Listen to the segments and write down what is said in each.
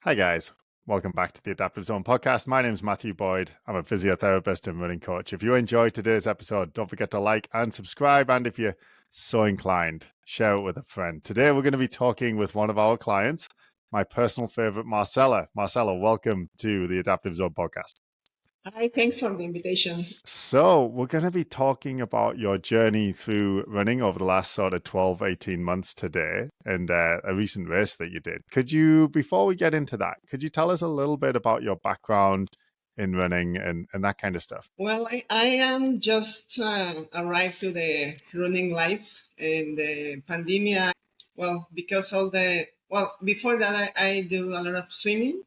Hi, guys. Welcome back to the Adaptive Zone podcast. My name is Matthew Boyd. I'm a physiotherapist and running coach. If you enjoyed today's episode, don't forget to like and subscribe. And if you're so inclined, share it with a friend. Today, we're going to be talking with one of our clients, my personal favorite, Marcela. Marcela, welcome to the Adaptive Zone podcast. Hi, thanks for the invitation. So we're going to be talking about your journey through running over the last sort of 12, 18 months today and a recent race that you did. Before we get into that, could you tell us a little bit about your background in running and that kind of stuff? Well, I am just arrived to the running life in the pandemic. Well, because before that, I do a lot of swimming.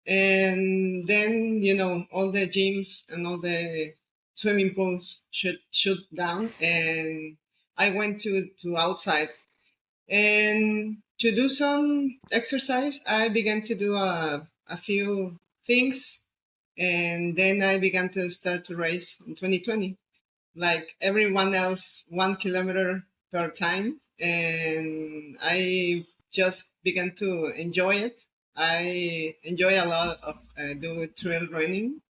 And then, all the gyms and all the swimming pools shut down. And I went to outside. And to do some exercise, I began to do a few things. And then I began to start to race in 2020, like everyone else, 1 kilometer per time. And I just began to enjoy it. I enjoy a lot of do trail running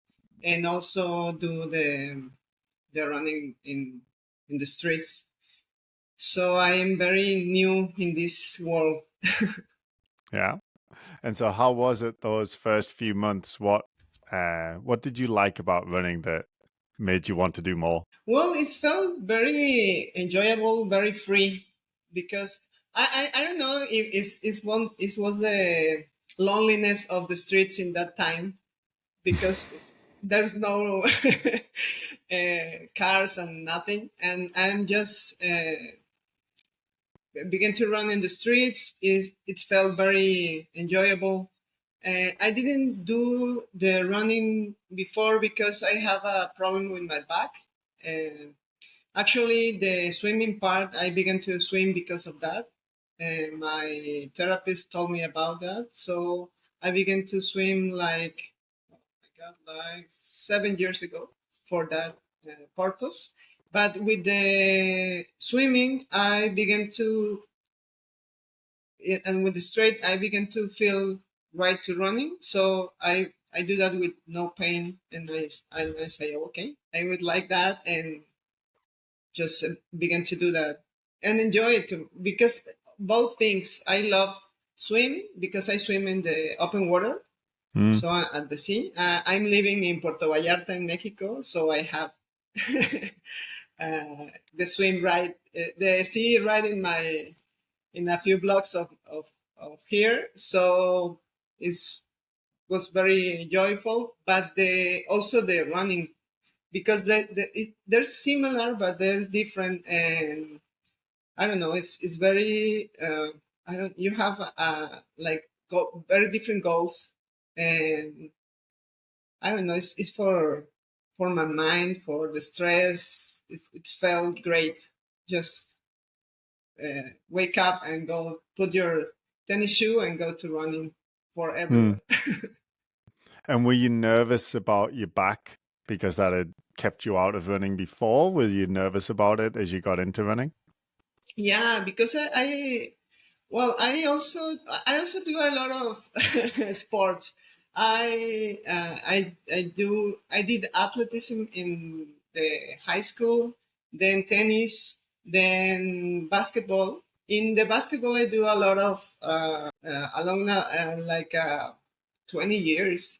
and also do the running in the streets. So I am very new in this world. Yeah. And so how was it those first few months? What did you like about running that made you want to do more? Well, it felt very enjoyable, very free, because I don't know if it was the loneliness of the streets in that time, because there's no cars and nothing, and I'm just began to run in the streets. It felt very enjoyable. I didn't do the running before because I have a problem with my back. Actually, the swimming part, I began to swim because of that. My therapist told me about that. So I began to swim like 7 years ago for that purpose. But with the swimming, and with the straight, I began to feel right to running. So I do that with no pain. And I say, okay, I would like that. And just began to do that and enjoy it too. Because both things, I love swim because I swim in the open water. So at the sea, I'm living in Puerto Vallarta in Mexico. So I have the swim right, the sea right in a few blocks of here. So it was very joyful, but also the running, because they're similar, but they're different. And I don't know, it's very, you have very different goals. And I don't know, it's for my mind, for the stress. It's felt great. Just wake up and go put your tennis shoe and go to running for everywhere. And were you nervous about your back because that had kept you out of running before? Were you nervous about it as you got into running? Yeah, because I also do a lot of sports. I did athleticism in the high school, then tennis, then basketball. In the basketball, I do a lot of along 20 years,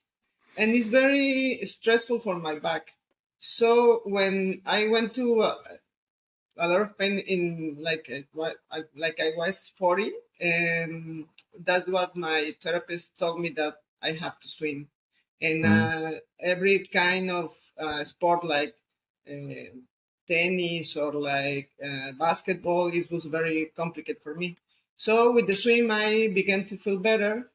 and it's very stressful for my back. So when I went to a lot of pain in like I was 40, and that's what my therapist told me, that I have to swim. And every kind of sport like uh, tennis or like basketball, it was very complicated for me. So with the swim, I began to feel better.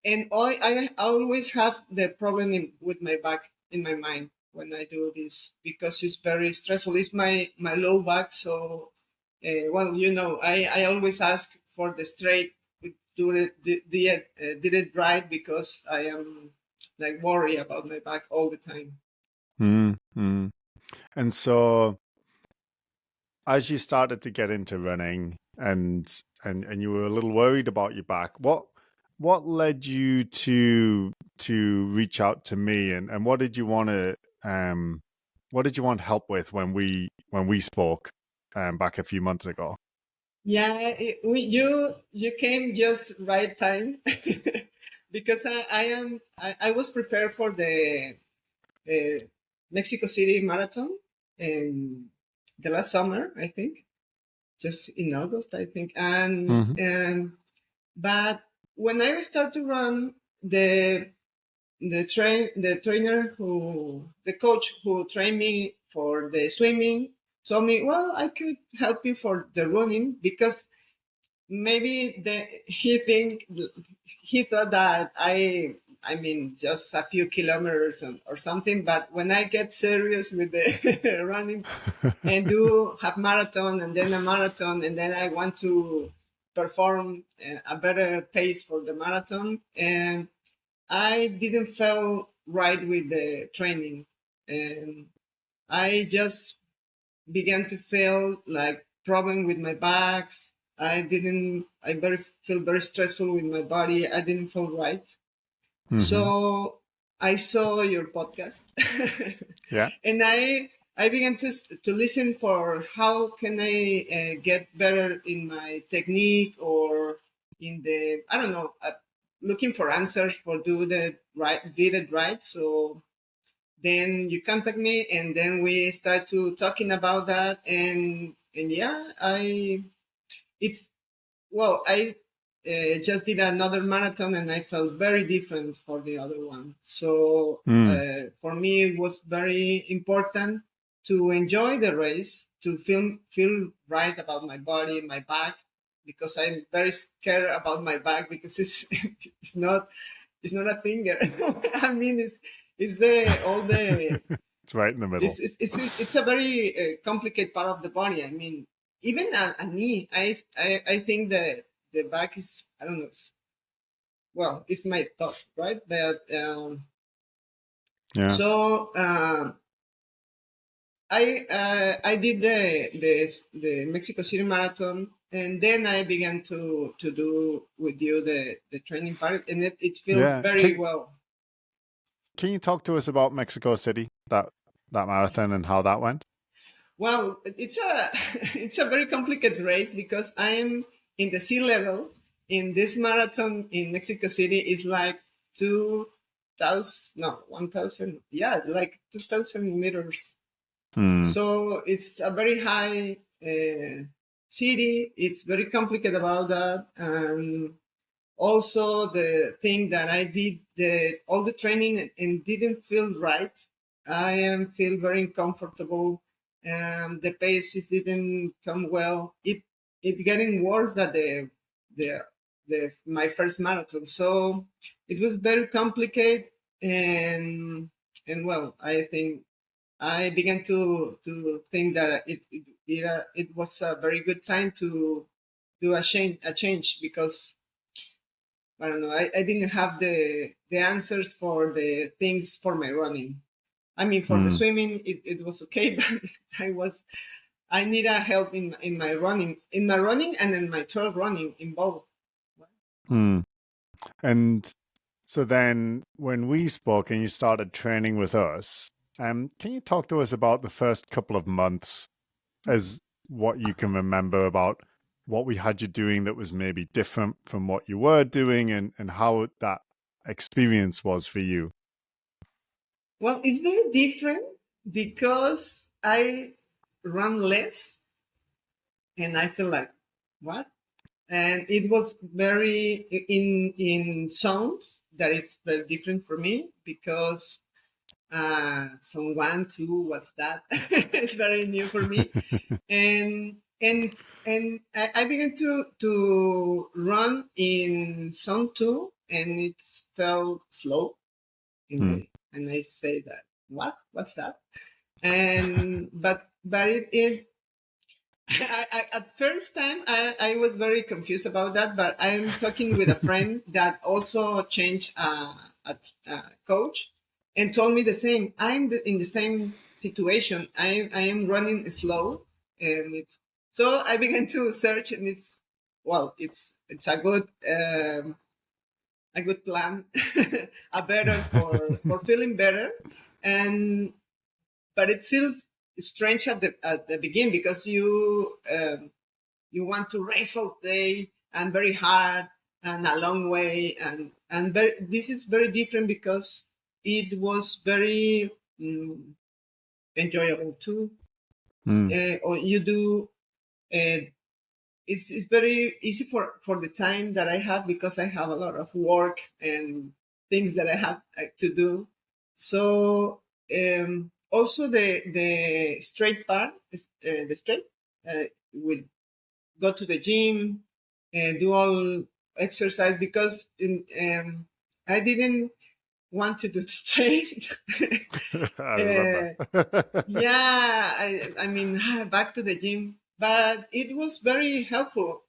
And I always have the problem with my back in my mind when I do this, because it's very stressful. It's my low back. So, I always ask for the straight, did it right, because I am like worried about my back all the time. And so as you started to get into running and you were a little worried about your back, what led you to reach out to me, and what did you want to help with when we spoke back a few months ago? Yeah, you came just right time because I was prepared for the uh, Mexico City Marathon in the last summer, I think, just in August, I think, Mm-hmm. and but when I started to run, the coach who trained me for the swimming told me, well, I could help you for the running because maybe he thought that I mean just a few kilometers or something, but when I get serious with the running and do half marathon and then a marathon and then I want to perform a better pace for the marathon, and I didn't feel right with the training, and I just began to feel like problem with my backs. I feel very stressful with my body. I didn't feel right. Mm-hmm. So I saw your podcast Yeah. and I began to listen for how can I get better in my technique or in the, I don't know, looking for answers for did it right. So then you contact me and then we start to talking about that, and yeah, it's well I just did another marathon and I felt very different for the other one. So Mm. for me it was very important to enjoy the race, to feel right about my body, my back, because I'm very scared about my back because it's it's not it's not a thing. I mean, it's the all the It's right in the middle. it's a very complicated part of the body. I mean, even a knee. I think that the back is, I don't know. Well, it's my thought, right? But Yeah. so I did the Mexico City Marathon, and then I began to do with you the training part, and it feels Yeah. very well. Can you talk to us about Mexico City, that marathon, and how that went? Well, it's a it's a very complicated race because I'm in the sea level. In this marathon in Mexico City is like 2,000, no, 1,000, yeah, like 2,000 meters. Hmm. So it's a very high city. It's very complicated about that, and also the thing that I did all the training and didn't feel right. I am feel very uncomfortable. The paces didn't come well. It getting worse than the my first marathon. So it was very complicated, and well, I think I began to think that it was a very good time to do a change because I don't know. I didn't have the answers for the things for my running. I mean, for the Hmm. swimming, it was okay, but I need a help in my running and in my trail running in both. Hmm. And so then, when we spoke and you started training with us, can you talk to us about the first couple of months, as what you can remember about what we had you doing that was maybe different from what you were doing, and how that experience was for you? Well, it's very different because I run less and I feel like what? And it was very in sounds that it's very different for me because some 1 2 what's that. It's very new for me, and I began to run in song 2 and it felt slow Hmm. and I say that what's that, and but it at first time I was very confused about that, but I'm talking with a friend that also changed a coach and told me the same. In the same situation. I am running slow, and it's so I began to search, and it's a good a good plan, a better for feeling better, and but it feels strange at the beginning because you want to race all day and very hard and a long way, and this is very different because it was very enjoyable too. Or you do. It's very easy for the time that I have because I have a lot of work and things that I have to do. So also the straight part, the straight, will go to the gym and do all exercise because I didn't want to do it straight. I remember. Yeah, I mean, back to the gym, but it was very helpful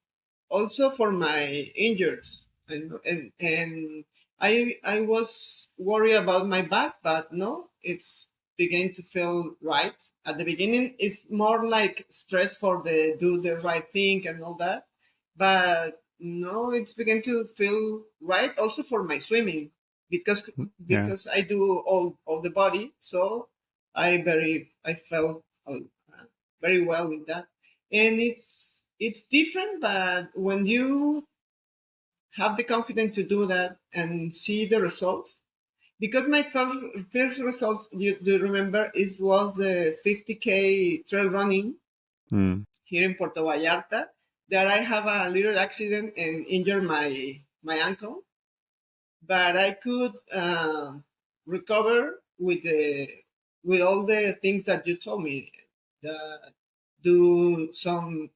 also for my injuries, and I was worried about my back, but no, it's beginning to feel right. At the beginning, it's more like stress for the do the right thing and all that, but no, it's beginning to feel right also for my swimming because Yeah. I do all the body, so I felt very well with that, and it's different, but when you have the confidence to do that and see the results, because my first results, you do remember, it was the 50K trail running here in Puerto Vallarta, that I have a little accident and injured my ankle, but I could recover with all the things that you told me. Do some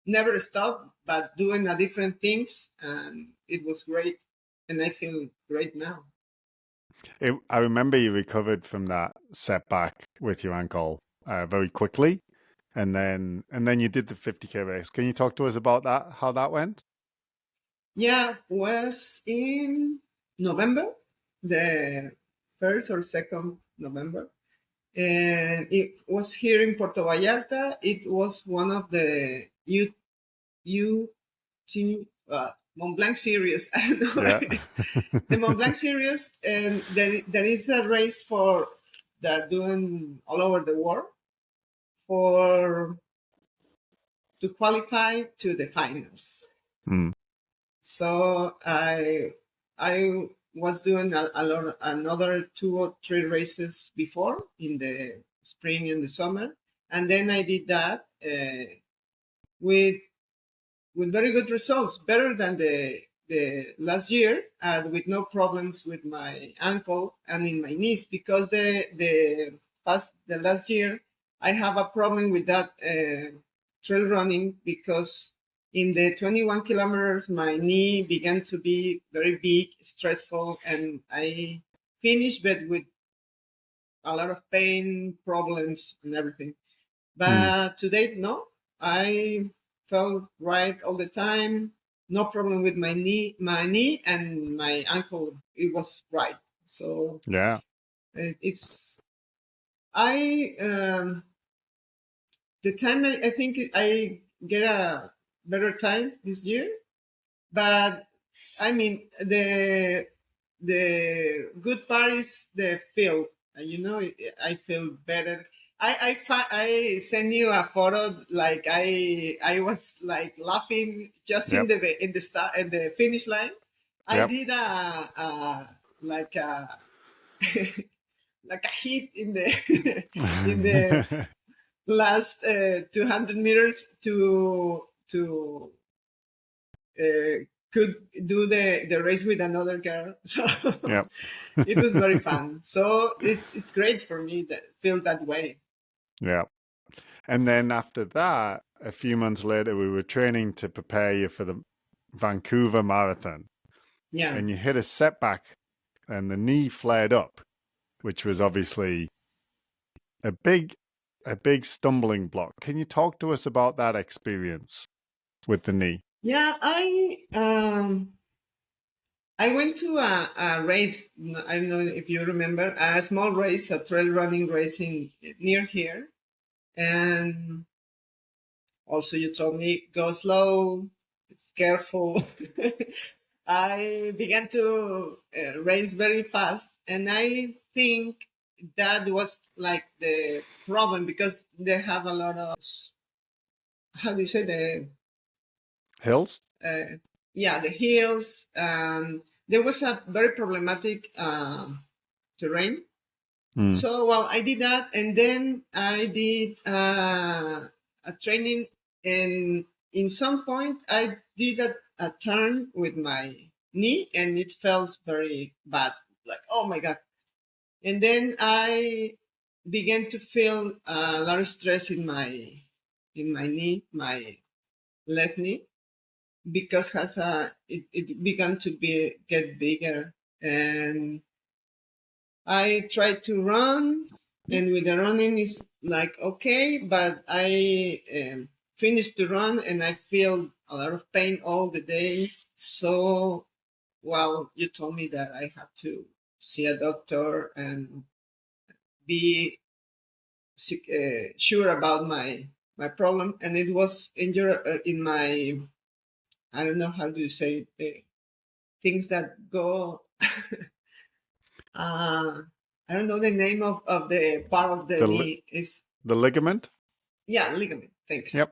never stop, but doing a different things, and it was great, and I feel great now. I remember you recovered from that setback with your ankle very quickly, and then you did the 50K race. Can you talk to us about that? How that went? Yeah, was in November, the 1st or 2nd November, and it was here in Puerto Vallarta. It was one of the U Mont Blanc series. I don't know. Yeah. The Mont Blanc series, and there is a race for that doing all over the world for to qualify to the finals. Mm. So I was doing a lot another 2 or 3 races before in the spring and the summer, and then I did that with very good results, better than the last year, and with no problems with my ankle and in my knees, because the last year I have a problem with that trail running, because in the 21 kilometers my knee began to be very big, stressful, and I finished but with a lot of pain, problems, and everything. But to date, no. I felt right all the time. No problem with my knee and my ankle. It was right. So Yeah. it's I the time I think I get a better time this year. But I mean the good part is the feel. You know, I feel better. I send you a photo, like I was like laughing just Yep. in the start in the finish line. I Yep. did a like a like a hit in the in the last 200 meters to could do the race with another girl. So Yep. it was very fun. So it's great for me that feel that way. Yeah. And then after that, a few months later, we were training to prepare you for the Vancouver Marathon. Yeah. And you hit a setback and the knee flared up, which was obviously a big stumbling block. Can you talk to us about that experience with the knee? Yeah, I went to a race. I don't know if you remember, a small race, a trail running race in near here, and also you told me go slow, it's careful. I began to race very fast, and I think that was like the problem because they have a lot of, how do you say, the Hills? yeah, the hills. There was a very problematic terrain. So, well, I did that, and then I did a training, and in some point, I did a turn with my knee, and it felt very bad, like, oh my god. And then I began to feel a lot of stress in my knee, my left knee, because it began to get bigger, and I tried to run, and with the running is like okay, but I finished the run and I feel a lot of pain all the day. So, well, you told me that I have to see a doctor and be sure about my problem, and it was in my, I don't know how do you say, the things that go. uh, I don't know the name of the part of the knee. Is The ligament? yeah, ligament. Thanks. Yep.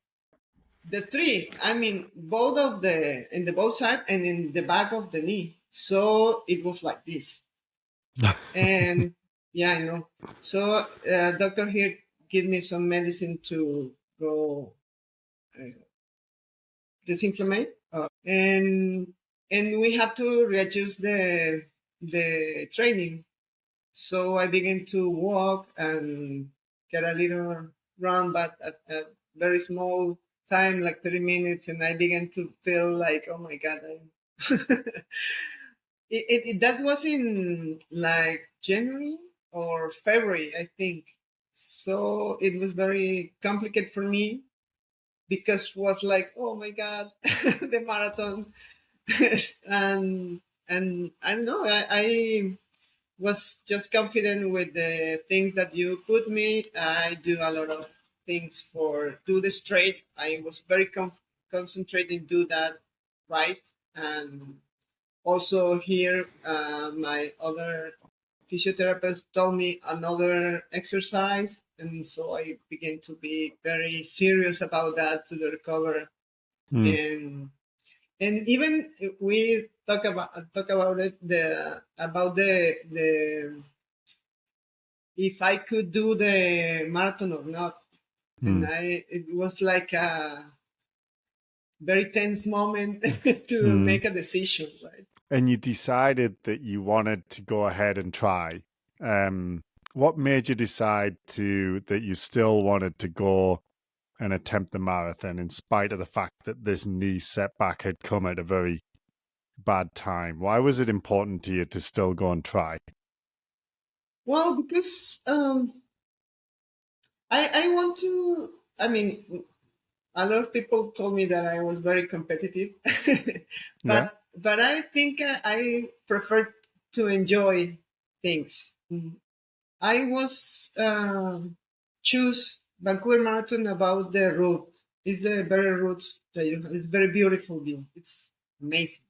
The three, I mean, both of the in the both side and in the back of the knee. So it was like this, and yeah, I know. So doctor here give me some medicine to go uh, disinflammate, and we have to readjust the training. So I began to walk and get a little run, but at a very small time, like 30 minutes, and I began to feel like, oh my God. That was in like January or February, I think. So it was very complicated for me because it was like, oh my God, the marathon. and and I don't know, I was just confident with the things that you put me. I do a lot of things for do the straight. I was very concentrated do that right. And also here, my other physiotherapist told me another exercise, and so I began to be very serious about that to the recover. And even we talk about it, the if I could do the marathon or not. And it was like a very tense moment to make a decision, right? And you decided that you wanted to go ahead and try. What made you decide that you still wanted to go and attempt the marathon in spite of the fact that this knee setback had come at a very bad time? Why was it important to you to still go and try? Well, because I want to. I mean, a lot of people told me that I was very competitive, Yeah. but I think I prefer to enjoy things. I was choose Vancouver Marathon about the route. It's the very routes that it's very beautiful view. It's amazing.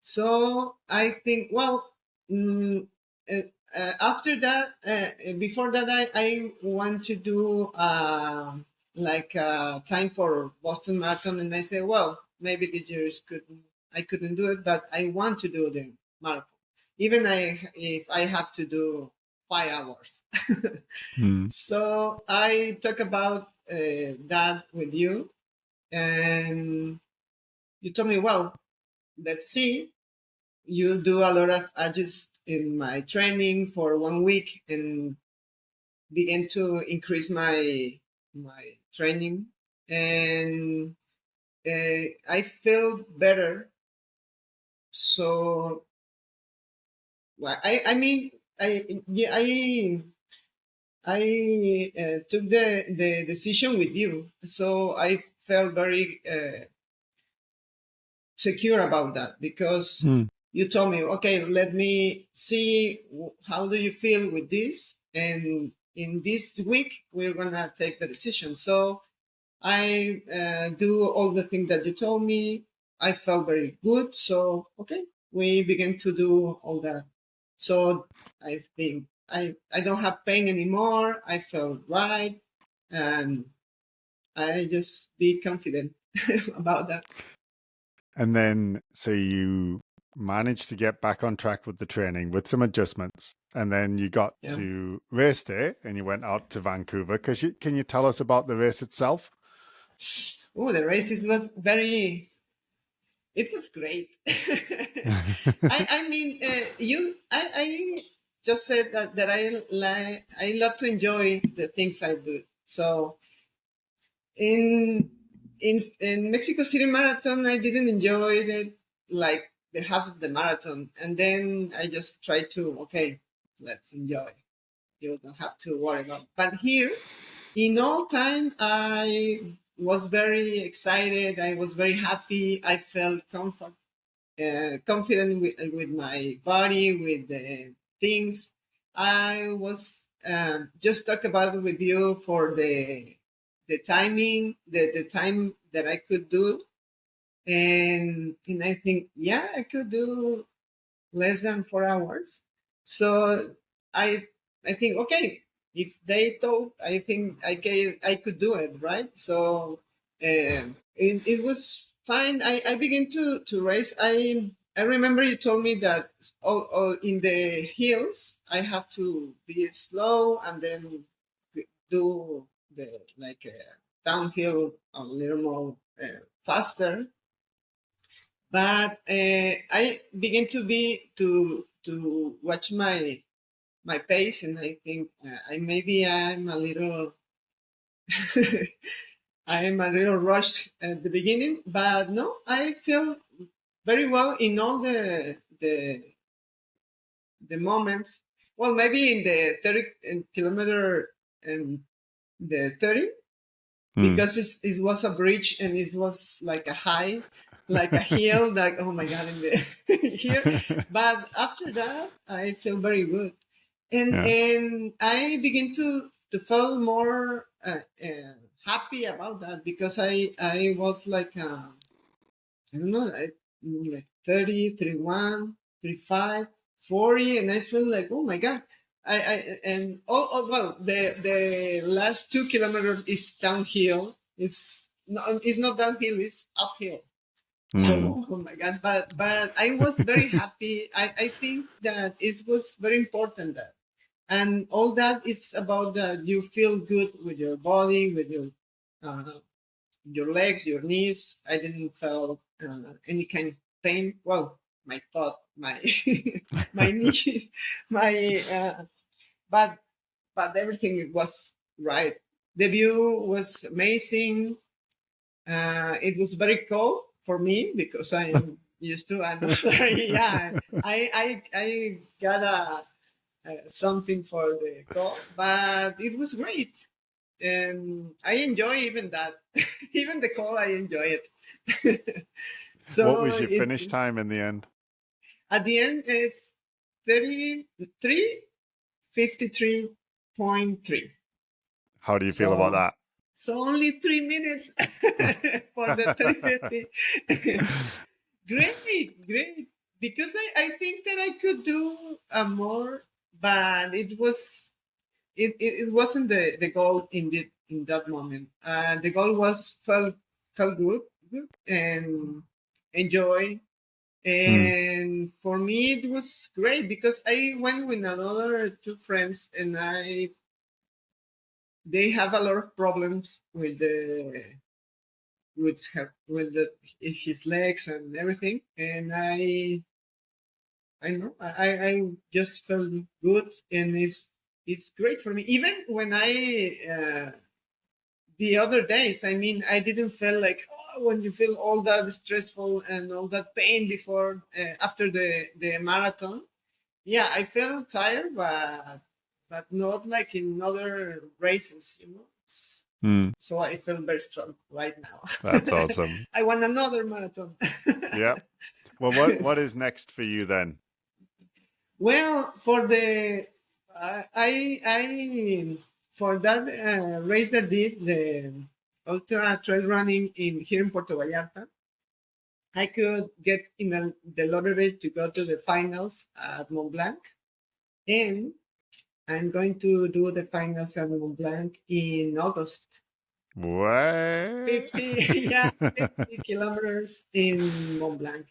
So I think, well, uh, after that, before that, I want to do like time for Boston Marathon, and I say, well, maybe this year I couldn't do it, but I want to do the marathon, even if I have to do 5 hours. So I talk about that with you, and you told me, well, let's see. You do a lot of adjust in my training for 1 week and begin to increase my training, and I feel better. So well, I mean I took the decision with you, so I felt very secure about that because you told me, okay, let me see how do you feel with this, and in this week we're gonna take the decision. So I do all the things that you told me. I felt very good. So okay, we began to do all that. So I think I don't have pain anymore. I felt right, and I just be confident about that. And then, so you managed to get back on track with the training with some adjustments. And then you got Yeah. to race day and you went out to Vancouver. Can you tell us about the race itself? Oh, the races was very. It was great. I mean, I just said that I love to enjoy the things I do. So in in Mexico City Marathon, I didn't enjoy it like the half of the marathon, and then I just tried to okay, let's enjoy. You don't have to worry about. But here, in all time, I was very excited. I was very happy. I felt confident with my body, with the things. I was just talk about it with you for the timing, the time that I could do, and I think yeah, I could do less than 4 hours. So I I think okay, if they thought, I think I could do it, right? So it was fine. I began to race. I remember you told me that all in the hills I have to be slow and then do the like downhill a little more faster. But I begin to watch my pace, and I think I maybe I'm a little I am a little rushed at the beginning, but no, I feel very well in all the moments. Well, maybe in the 30 kilometer and the 30, because it was a bridge and it was like a high, like a hill, like oh my god, in the here. But after that, I feel very good, and I begin to feel more happy about that because I was like I don't know, like 30, 31, 35, 40, and I feel like oh my god. And well, the last 2 kilometers is downhill. It's not downhill. It's uphill. So oh my god, but I was very happy. I think that it was very important that, and all that is about that you feel good with your body, with uh, your legs, your knees. I didn't feel any kind of pain. Well, my thought, my my knees, my but everything was right. The view was amazing. It was very cold for me because I am used to another. Yeah, I got something for the cold, but it was great, and I enjoy even that. Even the cold, I enjoy it. What So was your finish time in the end? at the end, it's 33:53.3. How do you feel about So that? so only 3 minutes for the 350. Great. Because I think that I could do more, but it wasn't the goal in that moment. The goal was felt good and enjoy. And for me, it was great because I went with another two friends, and they have a lot of problems with his legs and everything, and I know I just felt good, and it's great for me. Even when the other days, I mean, I didn't feel like when you feel all that stressful and all that pain before after the marathon. Yeah, I felt tired, but not like in other races, you know. So I feel very strong right now. That's awesome. I want another marathon. Yeah. Well, what is next for you then? Well, for the I for that race that did the ultra trail running in here in Puerto Vallarta, I could get in the lottery to go to the finals at Mont Blanc, and I'm going to do the finals at Mont Blanc in August. What? 50, yeah, 50 kilometers in Mont Blanc.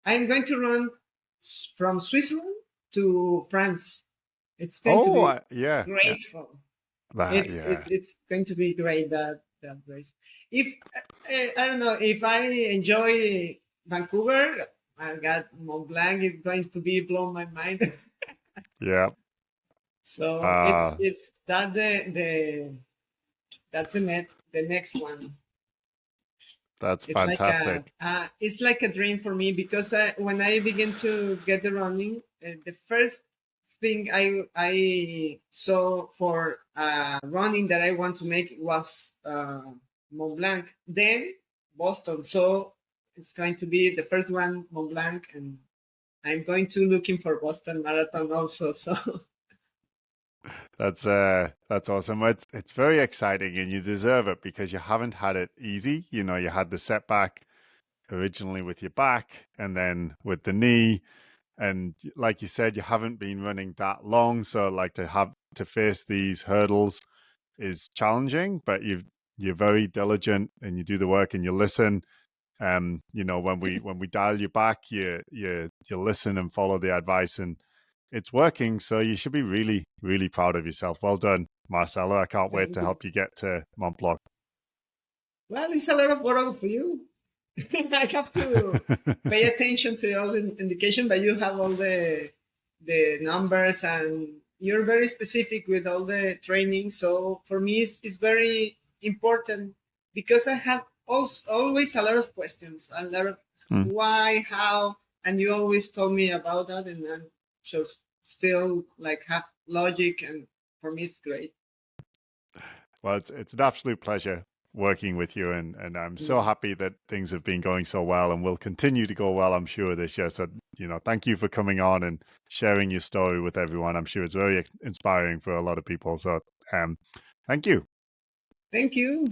I'm going to run from Switzerland to France. It's going to be yeah. great fun. Yeah. It's going to be great that race. If I don't know if I enjoy Vancouver, I got Mont Blanc. It's going to be blow my mind. Yeah. So it's that that's the next one. That's fantastic. It's like a dream for me because when I begin to get the running, the first thing I saw for running that I want to make was Mont Blanc, then Boston. So it's going to be the first one, Mont Blanc, and I'm going to looking for Boston Marathon also. So that's awesome. It's very exciting, and you deserve it because you haven't had it easy. You know, you had the setback originally with your back, and then with the knee. And like you said, you haven't been running that long, so like to have to face these hurdles is challenging. But you're very diligent, and you do the work, and you listen. You know, when we dial you back, you listen and follow the advice, and it's working. So you should be really, really proud of yourself. Well done, Marcela. I can't wait to help you get to Mont Blanc. Well, it's a lot of work for you. I have to pay attention to all the indication, but you have all the numbers and you're very specific with all the training. So for me, it's very important because I have always a lot of questions, a lot of why, how, and you always told me about that, and then just feel like have logic, and for me, it's great. Well, it's an absolute pleasure working with you, and I'm so happy that things have been going so well and will continue to go well, I'm sure, this year. So, you know, thank you for coming on and sharing your story with everyone. I'm sure it's very inspiring for a lot of people. So thank you. Thank you.